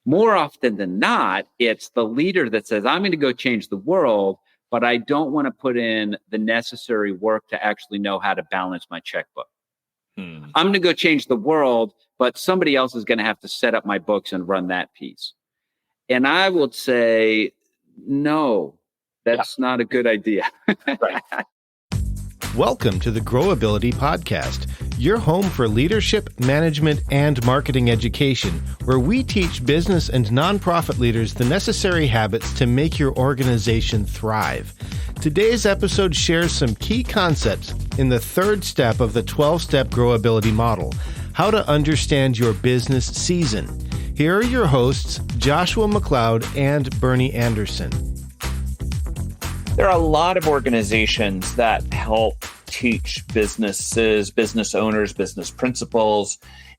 More often than not, it's the leader that says, I'm going to go change the world, but I don't want to put in the necessary work to actually know how to balance my checkbook. I'm going to go change the world, but somebody else is going to have to set up my books and run that piece. And I would say, no, that's not a good idea. Right. Welcome to the Growability Podcast, your home for leadership, management, and marketing education, where we teach business and nonprofit leaders the necessary habits to make your organization thrive. Today's episode shares some key concepts in the third step of the 12-step Growability model, how to understand your business season. Here are your hosts, Joshua McLeod and Bernie Anderson. There are a lot of organizations that help teach businesses, business owners, business principals.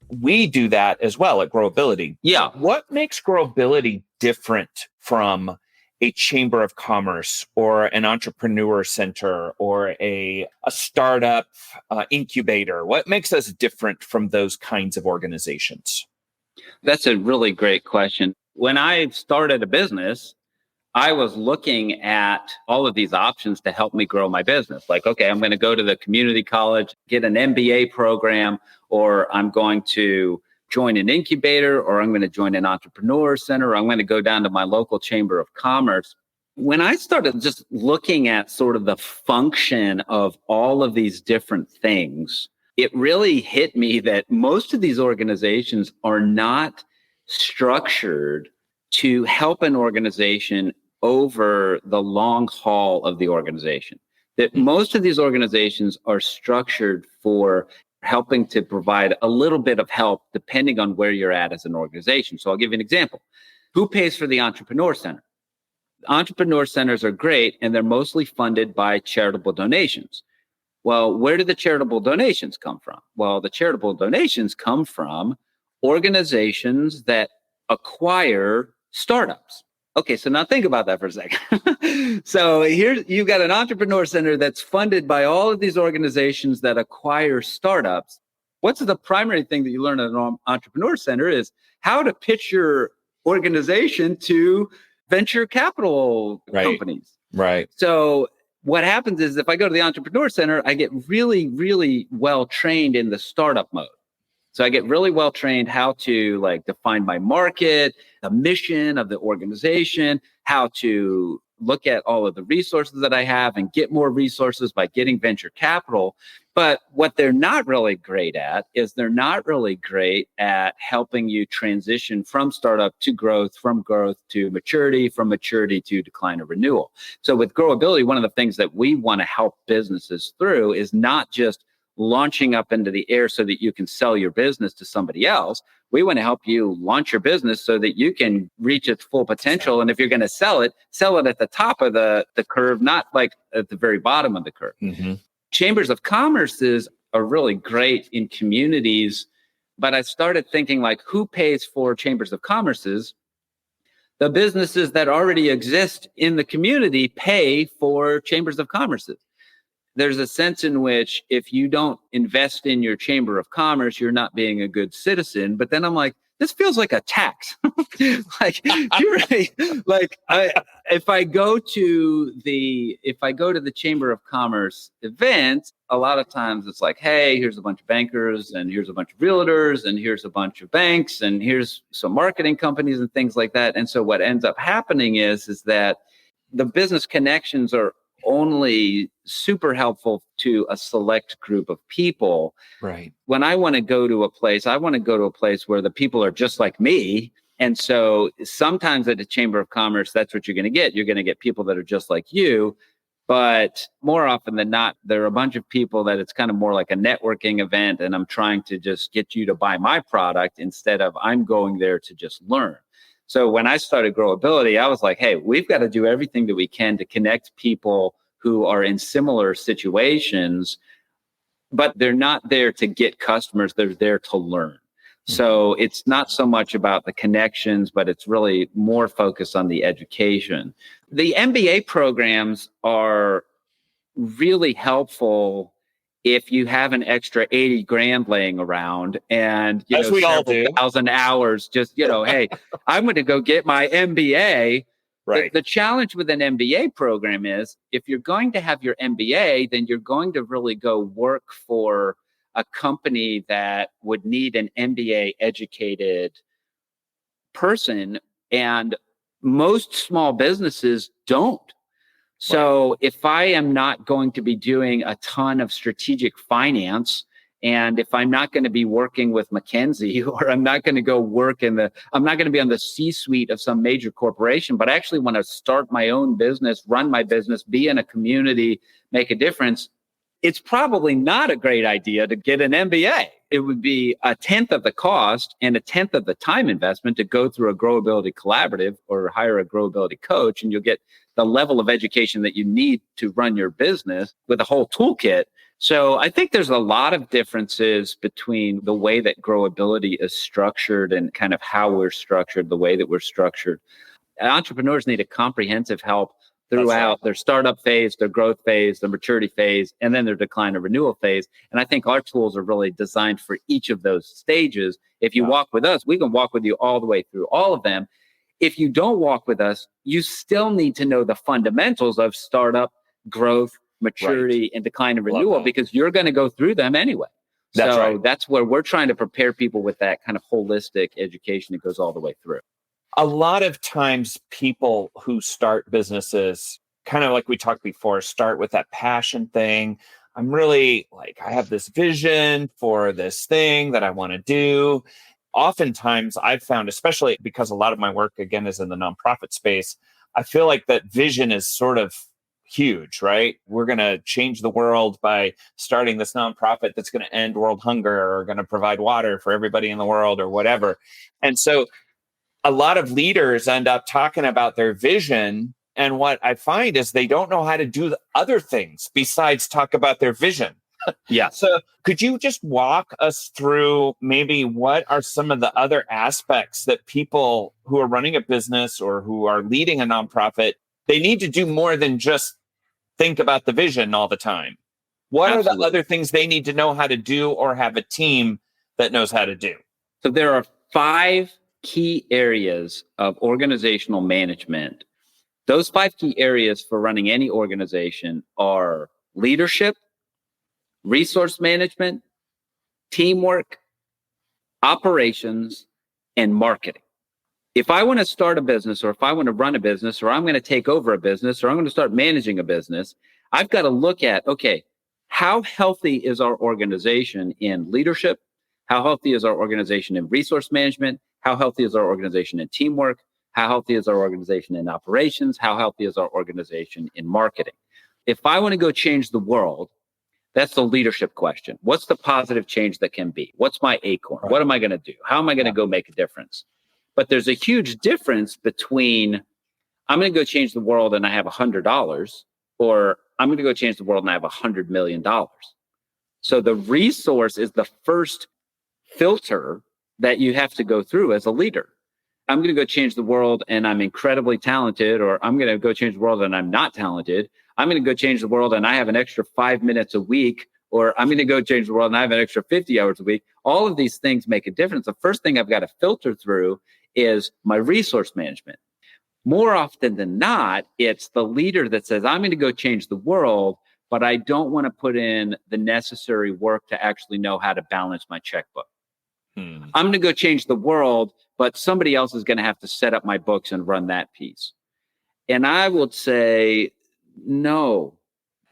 We do that as well at Growability. Yeah. What makes Growability different from a chamber of commerce or an entrepreneur center or a startup incubator? What makes us different from those kinds of organizations? That's a really great question. When I started a business, I was looking at all of these options to help me grow my business. Like, okay, I'm going to go to the community college, get an MBA program, or I'm going to join an incubator, or I'm going to join an entrepreneur center, or I'm going to go down to my local chamber of commerce. When I started just looking at sort of the function of all of these different things, it really hit me that most of these organizations are not structured to help an organization over the long haul of the organization. That most of these organizations are structured for helping to provide a little bit of help depending on where you're at as an organization. So I'll give you an example. Who pays for the Entrepreneur Center? Entrepreneur centers are great, and they're mostly funded by charitable donations. Well, where do the charitable donations come from? Well, the charitable donations come from organizations that acquire startups. Okay, so now think about that for a second. So here you've got an entrepreneur center that's funded by all of these organizations that acquire startups. What's the primary thing that you learn at an entrepreneur center is how to pitch your organization to venture capital companies. Right. So what happens is if I go to the entrepreneur center, I get really, really well trained in the startup mode. So I get really well trained how to define my market, the mission of the organization, how to look at all of the resources that I have and get more resources by getting venture capital. But what they're not really great at is they're not really great at helping you transition from startup to growth, from growth to maturity, from maturity to decline or renewal. So with Growability, one of the things that we want to help businesses through is not just launching up into the air so that you can sell your business to somebody else. We want to help you launch your business so that you can reach its full potential. And if you're going to sell it at the top of the curve, not like at the very bottom of the curve. Mm-hmm. Chambers of commerces are really great in communities, but I started thinking who pays for chambers of commerces? The businesses that already exist in the community pay for chambers of commerces. There's a sense in which if you don't invest in your chamber of commerce, you're not being a good citizen. But then I'm like, this feels like a tax. You're right. If I go to the chamber of commerce event, a lot of times it's like, hey, here's a bunch of bankers and here's a bunch of realtors and here's a bunch of banks and here's some marketing companies and things like that. And so what ends up happening is that the business connections are only super helpful to a select group of people. Right. When I want to go to a place, I want to go to a place where the people are just like me. And so sometimes at the Chamber of Commerce, that's what you're going to get. You're going to get people that are just like you. But more often than not, there are a bunch of people that it's kind of more like a networking event. And I'm trying to just get you to buy my product instead of I'm going there to just learn. So when I started Growability, I was like, hey, we've got to do everything that we can to connect people who are in similar situations, but they're not there to get customers. They're there to learn. So it's not so much about the connections, but it's really more focused on the education. The MBA programs are really helpful if you have an extra 80 grand laying around and, As we all several do. thousand hours, just, hey, I'm going to go get my MBA. Right. The challenge with an MBA program is if you're going to have your MBA, then you're going to really go work for a company that would need an MBA educated person. And most small businesses don't. So if I am not going to be doing a ton of strategic finance, and if I'm not going to be working with McKinsey, or I'm not going to go work I'm not going to be on the C-suite of some major corporation, but I actually want to start my own business, run my business, be in a community, make a difference, it's probably not a great idea to get an MBA. It would be a tenth of the cost and a tenth of the time investment to go through a Growability Collaborative or hire a Growability coach, and you'll get the level of education that you need to run your business with a whole toolkit. So I think there's a lot of differences between the way that Growability is structured and kind of how we're structured, the way that we're structured. Entrepreneurs need a comprehensive help throughout their startup phase, their growth phase, their maturity phase, and then their decline or renewal phase. And I think our tools are really designed for each of those stages. If you walk with us, we can walk with you all the way through all of them. If you don't walk with us, you still need to know the fundamentals of startup, growth, maturity, and decline and renewal, because you're going to go through them anyway. That's where we're trying to prepare people with that kind of holistic education that goes all the way through. A lot of times people who start businesses, kind of like we talked before, start with that passion thing. I'm really I have this vision for this thing that I want to do. Oftentimes I've found, especially because a lot of my work, again, is in the nonprofit space, I feel like that vision is sort of huge, right? We're going to change the world by starting this nonprofit that's going to end world hunger or going to provide water for everybody in the world or whatever. And so a lot of leaders end up talking about their vision. And what I find is they don't know how to do the other things besides talk about their vision. Yeah. So could you just walk us through maybe what are some of the other aspects that people who are running a business or who are leading a nonprofit, they need to do more than just think about the vision all the time? What are the other things they need to know how to do or have a team that knows how to do? So there are 5 key areas of organizational management. Those 5 key areas for running any organization are leadership, resource management, teamwork, operations, and marketing. If I want to start a business, or if I want to run a business, or I'm going to take over a business, or I'm going to start managing a business, I've got to look at, okay, how healthy is our organization in leadership? How healthy is our organization in resource management? How healthy is our organization in teamwork? How healthy is our organization in operations? How healthy is our organization in marketing? If I want to go change the world, that's the leadership question. What's the positive change that can be? What's my acorn? What am I going to do? How am I going to go make a difference? But there's a huge difference between I'm going to go change the world and I have $100, or I'm going to go change the world and I have $100 million. So the resource is the first filter that you have to go through as a leader. I'm going to go change the world and I'm incredibly talented, or I'm going to go change the world and I'm not talented. I'm going to go change the world and I have an extra 5 minutes a week, or I'm going to go change the world and I have an extra 50 hours a week. All of these things make a difference. The first thing I've got to filter through is my resource management. More often than not, it's the leader that says, I'm going to go change the world, but I don't want to put in the necessary work to actually know how to balance my checkbook. I'm going to go change the world, but somebody else is going to have to set up my books and run that piece. And I would say, no,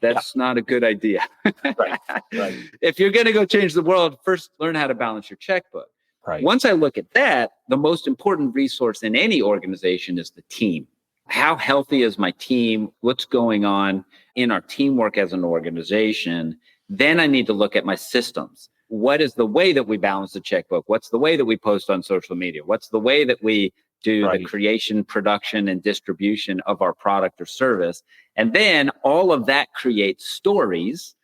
that's not a good idea. Right. If you're going to go change the world, first learn how to balance your checkbook. Right. Once I look at that, the most important resource in any organization is the team. How healthy is my team? What's going on in our teamwork as an organization? Then I need to look at my systems. What is the way that we balance the checkbook? What's the way that we post on social media? What's the way that we do the creation, production, and distribution of our product or service? And then all of that creates stories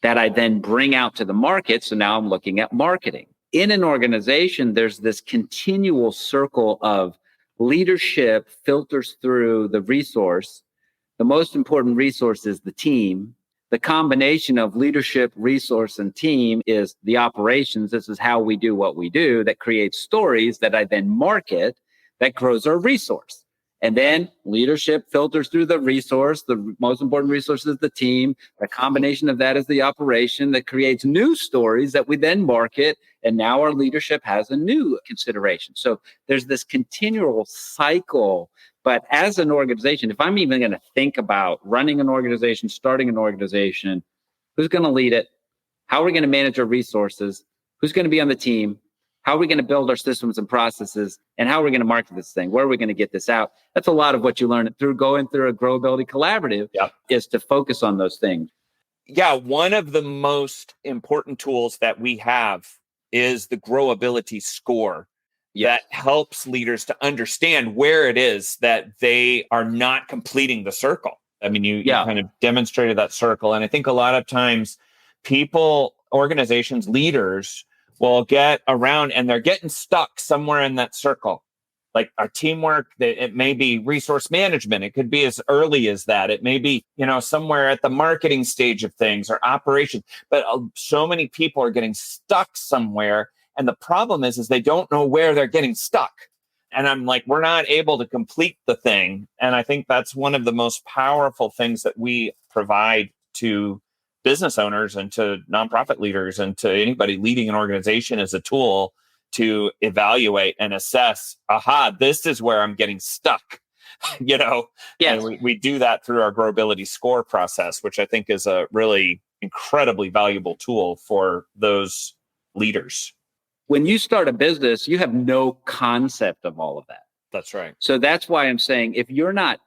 that I then bring out to the market. So now I'm looking at marketing. In an organization, there's this continual circle of leadership filters through the resource. The most important resource is the team. The combination of leadership, resource, and team is the operations. This is how we do what we do that creates stories that I then market that grows our resource. And then leadership filters through the resource. The most important resource is the team. The combination of that is the operation that creates new stories that we then market. And now our leadership has a new consideration. So there's this continual cycle. But as an organization, if I'm even going to think about running an organization, starting an organization, who's going to lead it? How are we going to manage our resources? Who's going to be on the team? How are we going to build our systems and processes? And how are we going to market this thing? Where are we going to get this out? That's a lot of what you learn through going through a Growability Collaborative is to focus on those things. Yeah, one of the most important tools that we have is the Growability Score. That helps leaders to understand where it is that they are not completing the circle. I mean, you kind of demonstrated that circle. And I think a lot of times people, organizations, leaders will get around and they're getting stuck somewhere in that circle. Like our teamwork, it may be resource management. It could be as early as that. It may be, somewhere at the marketing stage of things or operations. But so many people are getting stuck somewhere. And the problem is they don't know where they're getting stuck. And I'm like, we're not able to complete the thing. And I think that's one of the most powerful things that we provide to business owners and to nonprofit leaders and to anybody leading an organization as a tool to evaluate and assess, this is where I'm getting stuck. And we do that through our Growability Score process, which I think is a really incredibly valuable tool for those leaders. When you start a business, you have no concept of all of that. That's right. So that's why I'm saying if you're not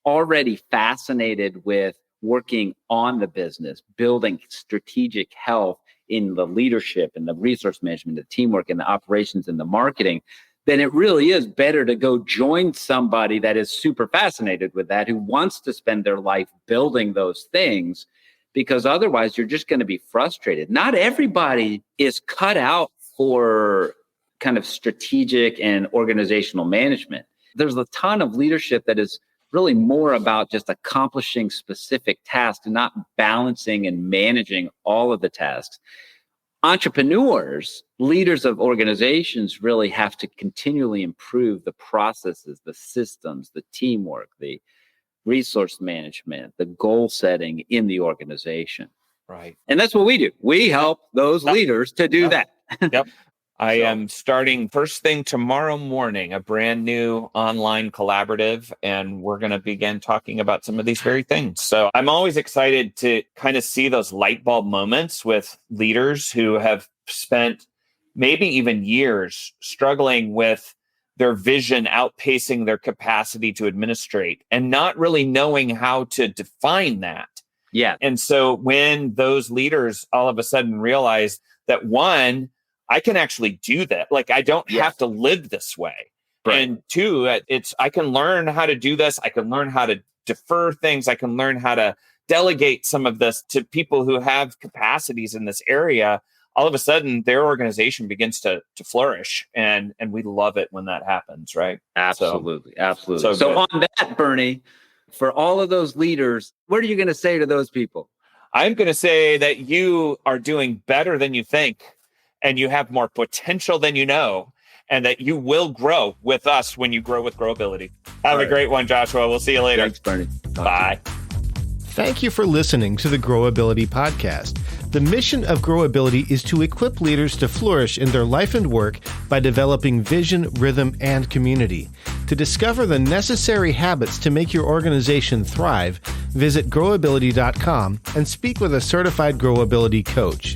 already fascinated with working on the business, building strategic health in the leadership and the resource management, the teamwork and the operations and the marketing, then it really is better to go join somebody that is super fascinated with that, who wants to spend their life building those things, because otherwise you're just going to be frustrated. Not everybody is cut out for kind of strategic and organizational management. There's a ton of leadership that is really more about just accomplishing specific tasks and not balancing and managing all of the tasks. Entrepreneurs, leaders of organizations, really have to continually improve the processes, the systems, the teamwork, the resource management, the goal setting in the organization. Right. And that's what we do. We help those leaders to do that. Yep. I am starting first thing tomorrow morning, a brand new online collaborative, and we're going to begin talking about some of these very things. So I'm always excited to kind of see those light bulb moments with leaders who have spent maybe even years struggling with their vision outpacing their capacity to administrate and not really knowing how to define that. Yeah. And so when those leaders all of a sudden realize that, one, I can actually do that. Like, I don't have to live this way. Right. And two, I can learn how to do this. I can learn how to defer things. I can learn how to delegate some of this to people who have capacities in this area. All of a sudden, their organization begins to flourish. And we love it when that happens, right? Absolutely. Absolutely. So on that, Bernie, for all of those leaders, what are you going to say to those people? I'm going to say that you are doing better than you think, and you have more potential than you know, and that you will grow with us when you grow with Growability. Have a great one, Joshua. We'll see you later. Thanks, Bernie. Bye. Thank you for listening to the Growability Podcast. The mission of Growability is to equip leaders to flourish in their life and work by developing vision, rhythm, and community. To discover the necessary habits to make your organization thrive, visit growability.com and speak with a certified Growability coach.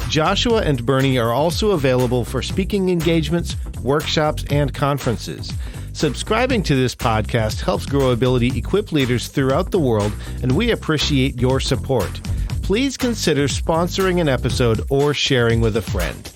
Joshua and Bernie are also available for speaking engagements, workshops, and conferences. Subscribing to this podcast helps Growability equip leaders throughout the world, and we appreciate your support. Please consider sponsoring an episode or sharing with a friend.